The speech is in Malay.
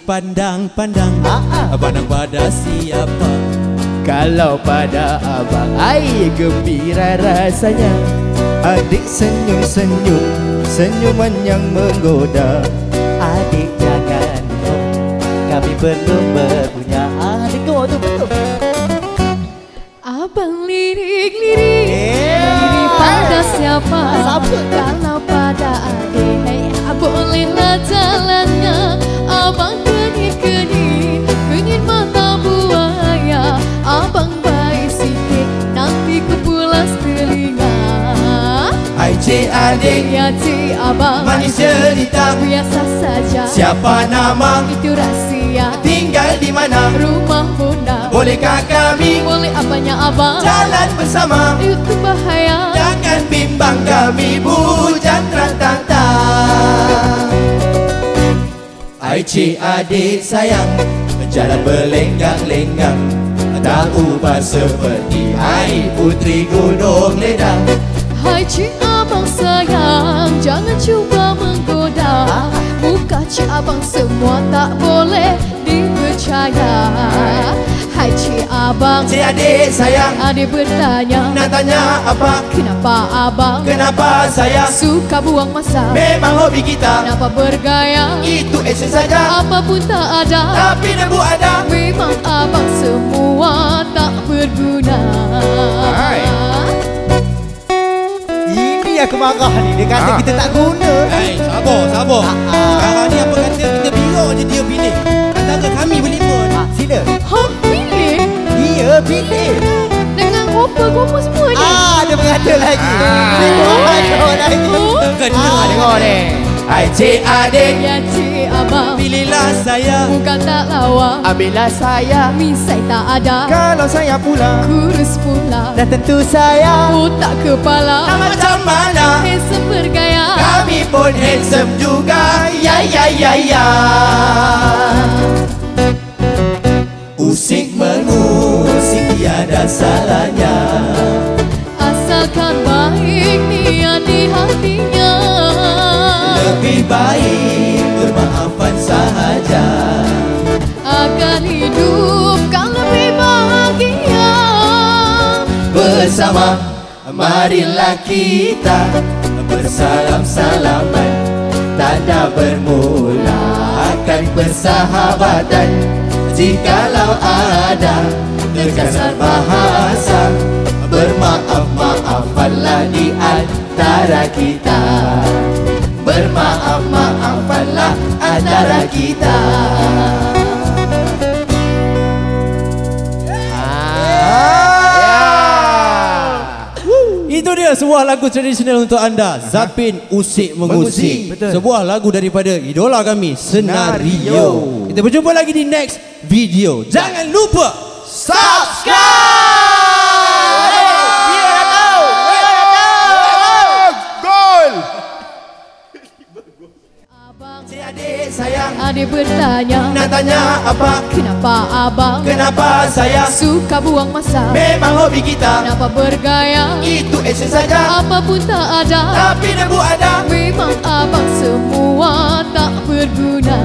pandang-pandang. Pandang pada siapa? Kalau pada abang, ai gembira rasanya. Adik senyum-senyum, senyuman yang menggoda. Adik jangan kami belum berpunya. Adik tu betul. Abang lirik-lirik, lirik pada siapa? Kalau pada adik, bolehlah jalannya. Abang kenit-kenit, kenit mata buaya. Abang baik sikit, nanti ku pulas telinga. Hai cik adik, Ya cik abang, manis cerita. biasa saja. Siapa nama? Itu rahsia. Tinggal di mana? Rumah bunda. Bolehkah kami Boleh apanya abang? jalan bersama? Itu bahaya. Jangan bimbang kami bujang terantang. Hai cik adik sayang, jalan berlenggang-lenggang. Tak ubah seperti hai putri gunung ledang. Hai cik abang sayang, jangan cuba menggoda. Muka cik abang semua tak boleh dipercaya. Hai cik abang, Cik adik sayang, adik bertanya, nak tanya apa? kenapa abang Kenapa sayang? suka buang masa? Memang hobi kita, Kenapa bergaya? itu action saja. Apapun tak ada, Tapi debu ada. memang abang semua tak berguna. Ini aku marah ni. Dia kata kita tak guna. Hai, sabar. Sekarang ni apa kata kita biar je dia pilih. Antara kami berlima ni. Sila. Ha, pilih Iya, pilih. dengan kopa-kopa semua ni. Dia berkata lagi. Dia berkata lagi. Kena. Dengar ni. Hai cik adik, Ya cik abang, pilihlah saya. bukan tak lawa, Ambillah saya. misai tak ada, Kalau saya pula, kurus pula, Dah tentu saya. otak kepala, Macam mana? handsome bergaya. Kami pun handsome juga. Ya. Usik mengusik tiada salahnya. Asalkan baik niat di hatinya. Lebih baik bermaafan sahaja. Akan hidup kan lebih bahagia. Bersama marilah kita bersalam-salaman. Tanda bermula akan persahabatan. Jikalau ada terkasar bahasa, bermaaf-maafanlah di antara kita. Bermaaf-maafanlah antara kita. Itu dia sebuah lagu tradisional untuk anda. Zapin Usik Mengusik. Sebuah lagu daripada idola kami, Senario. Kita berjumpa lagi di next video. Jangan lupa subscribe. Cik adik sayang, Adik bertanya, nak tanya apa? kenapa abang Kenapa sayang? suka buang masa? Memang hobi kita, Kenapa bergaya? itu action saja. Apapun tak ada, Tapi debu ada. memang abang semua tak berguna.